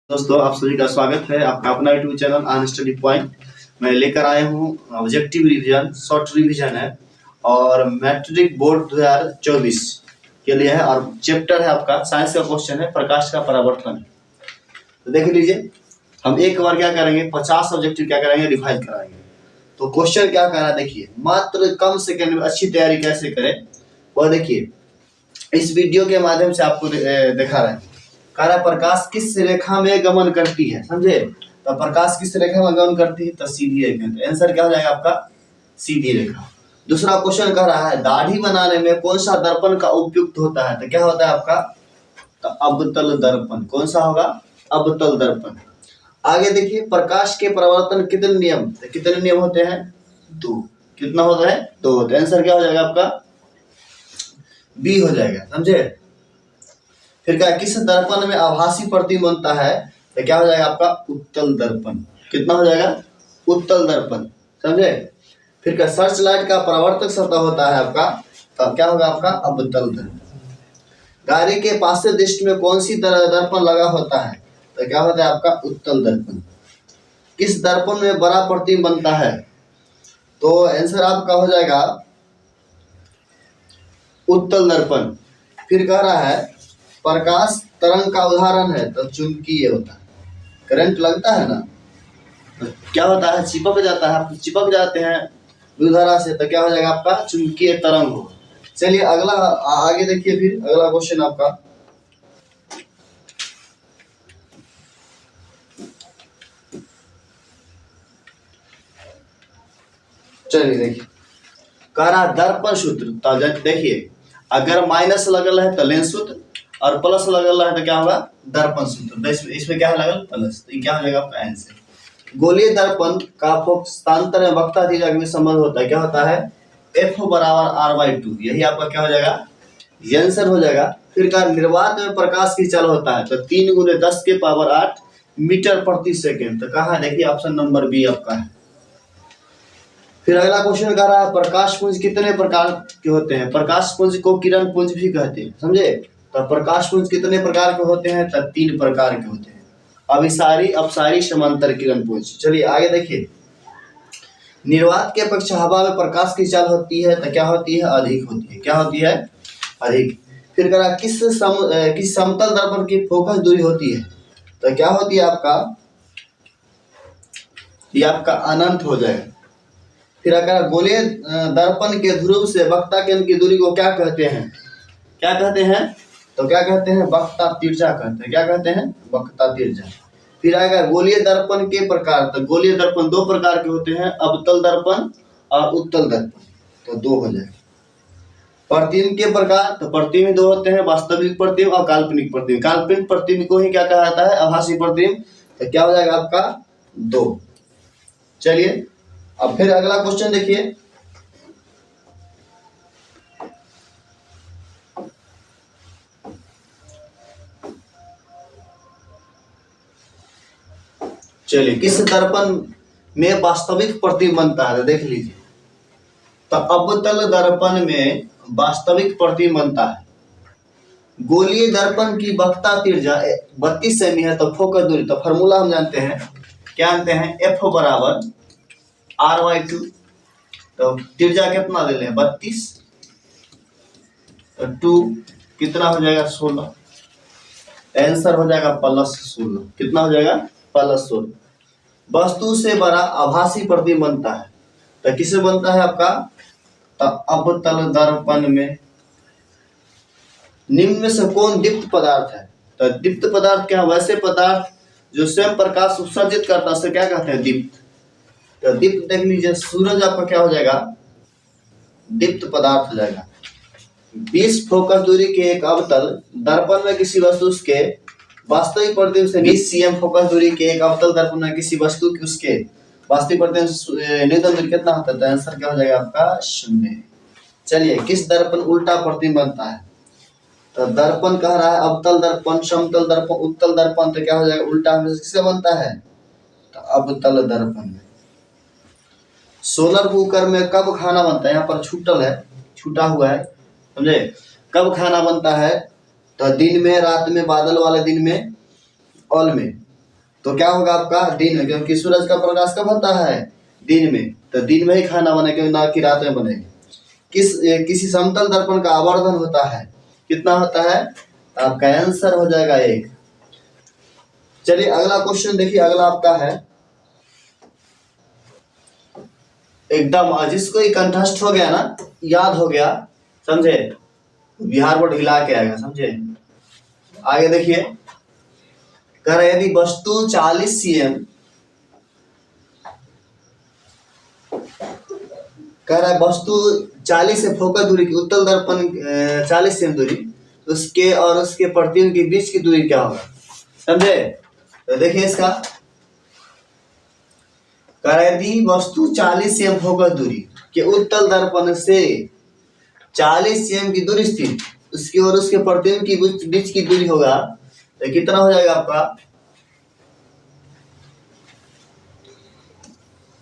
दोस्तों, आप सभी का स्वागत है। आपका अपना YouTube channel on study point. मैं लेकर आया हूँ ऑब्जेक्टिव रिवीजन, शॉर्ट रिवीजन है और मैट्रिक बोर्ड 2024 के लिए है और चैप्टर है आपका साइंस का क्वेश्चन है प्रकाश का परावर्तन। तो देख लीजिए, हम एक बार क्या करेंगे 50 ऑब्जेक्टिव क्या करेंगे रिवाइज कराएंगे। तो क्वेश्चन क्या कह रहा है देखिए, मात्र कम सेकंड में अच्छी तैयारी कैसे करें वह देखिए इस वीडियो के माध्यम से आपको दिखा रहे हैं। कार्य प्रकाश किस रेखा में गमन करती है, समझे? तो प्रकाश किस रेखा में गमन करती है? तो सीधी रेखा। तो आंसर क्या हो जाएगा आपका? सीधी रेखा। दूसरा क्वेश्चन कह रहा है दाढ़ी बनाने में कौन सा दर्पण का उपयुक्त होता है? तो क्या होता है आपका? तो अवतल दर्पण। कौन सा होगा? अवतल दर्पण। आगे देखिए, प्रकाश के परावर्तन कितने नियम? तो कितने नियम होते हैं? 2। कितना होता है? 2 होते हैं। आंसर क्या हो जाएगा आपका? बी हो जाएगा, समझे? फिर क्या, किस दर्पण में आभासी प्रतिबिंब बनता है? तो क्या हो जाएगा आपका? उत्तल दर्पण। कितना हो जाएगा? उत्तल दर्पण, समझे? फिर क्या, सर्च लाइट का परावर्तक सतह होता है आपका, तो क्या होगा आपका? अवतल दर्पण। गाड़ी के पार्श्व दृष्टि में कौन सी तरह दर्पण लगा होता है? तो क्या होता है आपका? उत्तल दर्पण। किस दर्पण में बड़ा प्रतिबिंब बनता है? तो आंसर आपका हो जाएगा उत्तल दर्पण। फिर कह रहा है प्रकाश तरंग का उदाहरण है, तो चुंबकीय होता है। करंट लगता है ना, तो क्या होता है? चिपक जाता है। आप चिपक जाते हैं विद्युतधारा से, तो क्या हो जाएगा आपका? चुंबकीय तरंग होगा। चलिए अगला आगे देखिए, फिर अगला क्वेश्चन आपका चलिए देखिए, कह रहा दर्पण सूत्र। तो देखिए, अगर माइनस लगल है तो लेंस सूत्र और प्लस लगल है तो क्या होगा? दर्पण सूत्र। तो इसमें क्या है लगल? प्लस। तो ये क्या हो जाएगा आपका आंसर? गोलीय दर्पण का फोकसांतर में वक्रता थीटा के संबंध होता है। क्या होता है? F बराबर R/2। यही आपका क्या हो जाएगा? ये आंसर हो जाएगा। फिर का निर्वात में प्रकाश की चल होता है, तो 3 × 10⁸ मीटर प्रति सेकेंड। तो कहा देखिए, ऑप्शन नंबर बी आपका है। फिर अगला क्वेश्चन कह रहा है प्रकाश पुंज कितने प्रकार के होते हैं? प्रकाश पुंज को किरण पुंज भी कहते हैं, समझे? तो प्रकाश पुंज कितने प्रकार के होते हैं? तो 3 प्रकार के होते हैं, अभिसारी, अपसारी, समांतर किरण पुंज। चलिए आगे देखिए, निर्वात के अपेक्षा हवा में प्रकाश की चाल होती है, तो क्या होती है? अधिक होती है। क्या होती है? अधिक। फिर कह रहा किस समतल दर्पण की फोकस दूरी होती है? तो क्या होती है आपका? ये आपका अनंत हो जाएगा। फिर अगर गोलीय दर्पण के ध्रुव से वक्रता केंद्र की दूरी को क्या कहते हैं? क्या कहते हैं? तो क्या कहते हैं? वक्रता तिरछा कहते हैं। क्या कहते हैं? वक्रता तिरछा। फिर आएगा गोलीय दर्पण के प्रकार। तो गोलीय दर्पण 2 प्रकार के होते हैं, अवतल दर्पण और उत्तल दर्पण। तो 2 हो जाएगा। प्रतिबिंब के प्रकार, तो प्रतिबिंब 2 होते हैं, वास्तविक प्रतिबिंब और काल्पनिक प्रतिबिंब। काल्पनिक प्रतिबिंब को ही क्या कहा जाता है? आभासी प्रतिबिंब। तो क्या हो जाएगा आपका? 2। चलिए अब फिर अगला क्वेश्चन देखिए, चलिए किस दर्पण में वास्तविक प्रतिबिंब बनता है? देख लीजिए, तो अवतल दर्पण में वास्तविक प्रतिबिंब बनता है। गोलीय दर्पण की वक्रता तिर्य्या 32 सेमी है, तो फोकस दूरी, तो फॉर्मूला हम जानते हैं। क्या जानते हैं? F बराबर R/2। तो तिर्य्या कितना ले लें? 32, तो 2 कितना हो जाएगा? 16। आंसर हो जाएगा +16। कितना हो जाएगा? +16। वस्तु से बड़ा आभासी प्रतिबिंब बनता है, तो किससे बनता है आपका? तो अवतल दर्पण में। निम्न में से कौन दीप्त पदार्थ है? तो दीप्त पदार्थ क्या है? वैसे पदार्थ जो स्वयं प्रकाश उत्सर्जित करता है, उसे क्या कहते हैं? दीप्त। तो दीप्त देख लीजिए, सूरज आपका क्या हो जाएगा? दीप्त पदार्थ हो जाएगा। 20 फोकस दूरी के एक अवतल दर्पण में किसी वस्तु के वास्तविक प्रतिबिंब से 20 cm फोकस दूरी के एक अवतल दर्पण में किसी वस्तु की उसके वास्तविक प्रतिबिंब न्यूनतम दूरी कितना होता है? तो आंसर क्या हो जाएगा आपका? 0। चलिए, किस दर्पण उल्टा प्रतिबिंब बनता है? तो दर्पण कह रहा है अवतल दर्पण, समतल दर्पण, उत्तल दर्पण। तो क्या हो जाएगा? उल्टा में किससे बनता है? तो अवतल दर्पण में। सोलर कुकर में कब खाना बनता है? यहाँ पर छूटल है, छूटा हुआ है, समझे? कब खाना बनता है? तो दिन में, रात में, बादल वाले दिन में, ऑल में। तो क्या होगा आपका दिन में, क्योंकि सूरज का प्रकाश कब होता है? दिन में। तो दिन में ही खाना बनेगा, ना कि रात में बनेगा। किसी समतल दर्पण का आवर्धन होता है, कितना होता है? आपका आंसर हो जाएगा 1। चलिए अगला क्वेश्चन देखिए, अगला आपका है एकदम जिसको ये कंठस्थ हो गया ना, याद हो गया, समझे, बिहार बोर्ड हिला के आएगा, समझे। आगे देखिए, कह रहे यदि वस्तु 40 cm, कह रहा है वस्तु 40 से फोकस दूरी की उत्तल दर्पण 40 cm दूरी, उसके और उसके प्रतिबिंब के बीच की दूरी क्या होगा, समझे। तो देखिए इसका, कह रहा है यदि वस्तु 40 cm फोकस दूरी के उत्तल दर्पण से 40 cm की दूरी स्थित, उसकी और उसके प्रतिबिंब की बीच की दूरी होगा, तो कितना हो जाएगा आपका?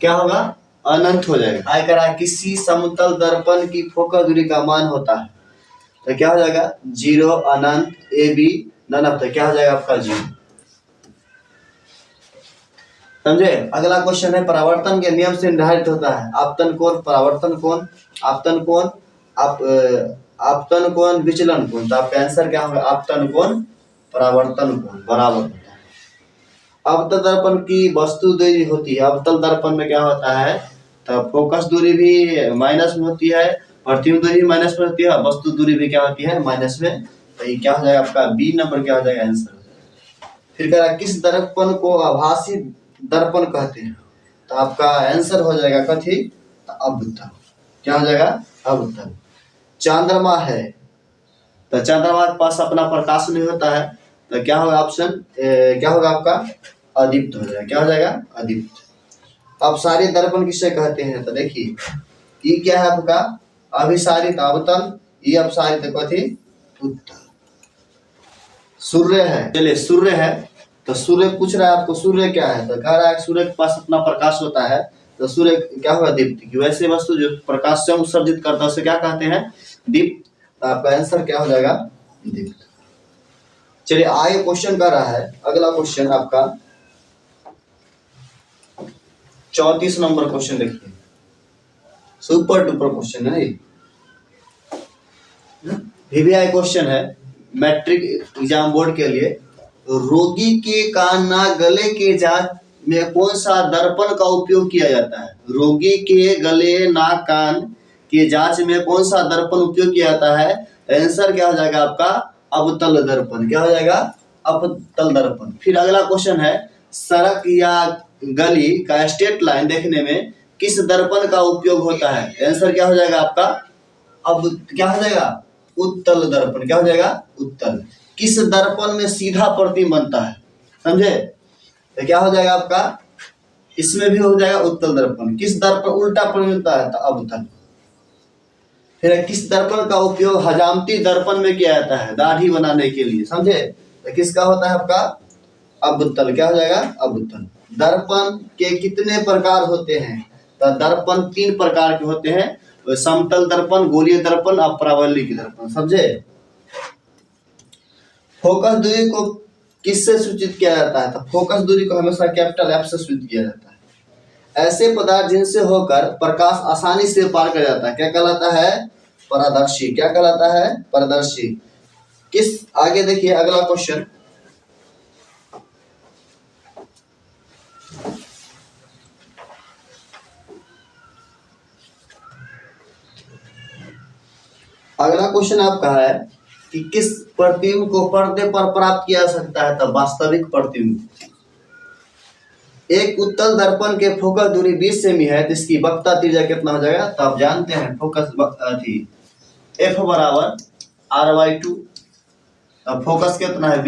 क्या होगा? अनंत हो जाएगा। आय करा किसी समतल दर्पण की फोकस दूरी का मान होता है, तो क्या हो जाएगा? 0, अनंत, AB, नन ऑफ। क्या हो जाएगा आपका? 0। समझे। अगला क्वेश्चन है, परावर्तन के नियम से निर्धारित होता है आपतन कोण, परावर्तन कोण, आपतन कोण, आपतन कोण, विचलन कोण। तो आपका आंसर क्या होगा? आपतन कोण, परावर्तन कोण बराबर होता है। अवतल दर्पण की वस्तु दूरी होती है, अवतल दर्पण में क्या होता है? तो फोकस दूरी भी माइनस में होती है, प्रतिबिंब दूरी भी माइनस में होती है, वस्तु दूरी भी क्या होती है? माइनस में। तो ये क्या हो जाएगा आपका? बी नंबर क्या हो जाएगा? आंसर। फिर कह रहा है किस दर्पण को आभासी दर्पण कहते हैं, तो आपका आंसर हो जाएगा कथी? अवतल। क्या हो जाएगा? अवतल। चंद्रमा है, तो चंद्रमा के पास अपना प्रकाश नहीं होता है, तो क्या होगा? ऑप्शन क्या होगा आपका? अदीप्त हो जाएगा। क्या हो जाएगा? अदीप्त। अपसारी दर्पण किसे कहते हैं? तो देखिए, ये क्या है आपका? अभिसारित अवतल, ये अपसारित कथी? उत्तल। सूर्य है, चलिए सूर्य है, तो सूर्य पूछ रहा है आपको सूर्य क्या है, तो कह रहा है सूर्य के पास अपना प्रकाश होता है, तो सूर्य क्या होगा? दीप्त। की वैसे वस्तु जो प्रकाश स्वयं उत्सर्जित करता है उसे क्या कहते हैं? दीप्त। तो आपका आंसर क्या हो जाएगा? दीप्त। चलिए आगे क्वेश्चन कर रहा है, अगला क्वेश्चन आपका 34 नंबर क्वेश्चन देखिए, सुपर डुपर क्वेश्चन है। VVI क्वेश्चन है मैट्रिक एग्जाम बोर्ड के लिए। रोगी के कान नाक गले के जांच में कौन सा दर्पण का उपयोग किया जाता है? रोगी के गले नाक कान के जांच में कौन सा दर्पण उपयोग किया जाता है? आंसर क्या हो जाएगा आपका? अवतल दर्पण। क्या हो जाएगा? अवतल दर्पण। फिर अगला क्वेश्चन है, सड़क या गली का स्ट्रेट लाइन देखने में किस दर्पण का उपयोग होता है? आंसर क्या हो जाएगा आपका? अब क्या हो जाएगा? उत्तल दर्पण। क्या हो जाएगा? उत्तल। किस दर्पण में सीधा प्रतिबिंब बनता है? समझे। तो क्या हो जाएगा आपका? इसमें भी हो जाएगा उत्तल दर्पण। किस दर्पण उल्टा बनता है? तो अवतल। फिर किस दर्पण का उपयोग हजामती दर्पण में किया जाता है? दाढ़ी बनाने के लिए। समझे। तो किसका होता है आपका? अवतल। क्या हो जाएगा? अवतल। दर्पण के कितने प्रकार होते हैं? तो दर्पण 3 प्रकार के होते हैं, समतल दर्पण, गोलीय दर्पण और परावलयिक दर्पण। समझे। फोकस दूरी को किससे सूचित किया जाता है? तो फोकस दूरी को हमेशा कैपिटल F से सूचित किया जाता है। ऐसे पदार्थ जिनसे होकर प्रकाश आसानी से पार कर जाता है क्या कहलाता है? पारदर्शी। क्या कहलाता है? पारदर्शी। किस आगे देखिए अगला क्वेश्चन, अगला क्वेश्चन आपका है कि किस प्रतिबिंब को पर्दे पर प्राप्त किया जा सकता है? तो वास्तविक प्रतिबिंब। एक उत्तल दर्पण के फोकस दूरी 20 सेमी है, तो इसकी वक्रता त्रिज्या कितना हो जाएगा? तो आप जानते हैं फोकस थी F बराबर R/2। अब फोकस कितना है?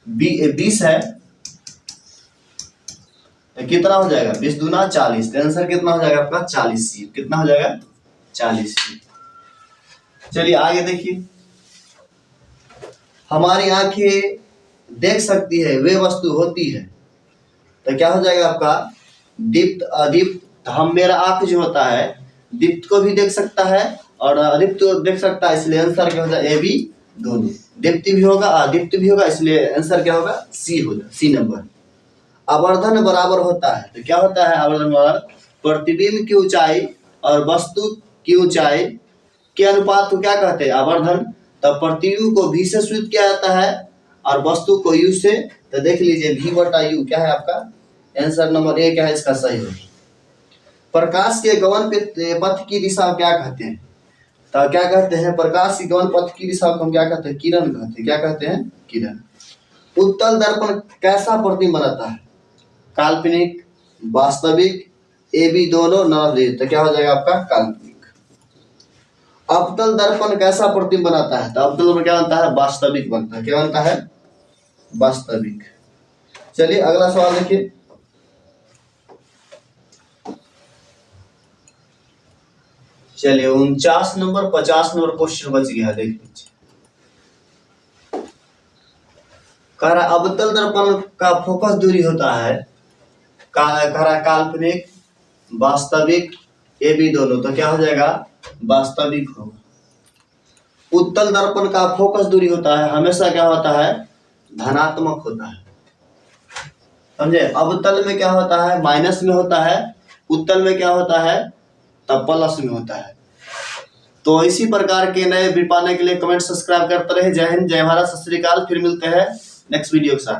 20 है, तो कितना हो जाएगा? 20 दूना 40। आंसर कितना हो जाएगा आपका? 40। कितना हो जाएगा? 40। चलिए आगे देखिए, हमारी आंखें देख सकती है वे वस्तु होती है, तो क्या हो जाएगा आपका? दीप्त अदीप्त। हम मेरा आंख जो होता है दीप्त को भी देख सकता है और अदीप्त को देख सकता है, इसलिए आंसर क्या हो जाएगा? AB दोनों। दीप्ति भी होगा, आदित्य भी होगा, इसलिए आंसर क्या होगा? सी होगा, सी नंबर। आवर्धन बराबर होता है, तो क्या होता है आवर्धन बराबर? प्रतिबिंब की ऊंचाई और वस्तु की ऊंचाई के अनुपात को क्या कहते हैं? आवर्धन। तब प्रतिबिंब को v से सूचित किया जाता है और वस्तु को u से। तो देख लीजिए v बटा u क्या है आपका? आंसर नंबर ए क्या है इसका सही होगा। प्रकाश के गमन पथ की दिशा क्या कहते हैं? तो क्या कहते हैं? प्रकाश की गमन पथ की दिशा को हम क्या कहते हैं? किरण कहते हैं। क्या कहते हैं? किरण। उत्तल दर्पण कैसा प्रतिबिंब बनाता है? काल्पनिक, वास्तविक, ए बी दोनों, नर। तो क्या हो जाएगा आपका? काल्पनिक। अवतल दर्पण कैसा प्रतिबिंब बनाता है? तो अवतल में क्या बनता है? वास्तविक बनता है। क्या बनता है? वास्तविक। चलिए अगला सवाल देखिए। चलिए 49 नंबर 50 नंबर क्वेश्चन बच गया, देख लीजिए। कह रहा अवतल दर्पण का फोकस दूरी होता है, कह रहा काल्पनिक, वास्तविक, ए बी दोनों। तो क्या हो जाएगा? वास्तविक होगा। उत्तल दर्पण का फोकस दूरी होता है हमेशा क्या होता है? धनात्मक होता है, समझे। अवतल में क्या होता है? माइनस में होता है। उत्तल में क्या होता है? तब प्लस में होता है। तो इसी प्रकार के नए वीडियो पाने के लिए कमेंट सब्सक्राइब करते रहे। जय हिंद, जय भारत, सत श्री अकाल। फिर मिलते हैं नेक्स्ट वीडियो के साथ।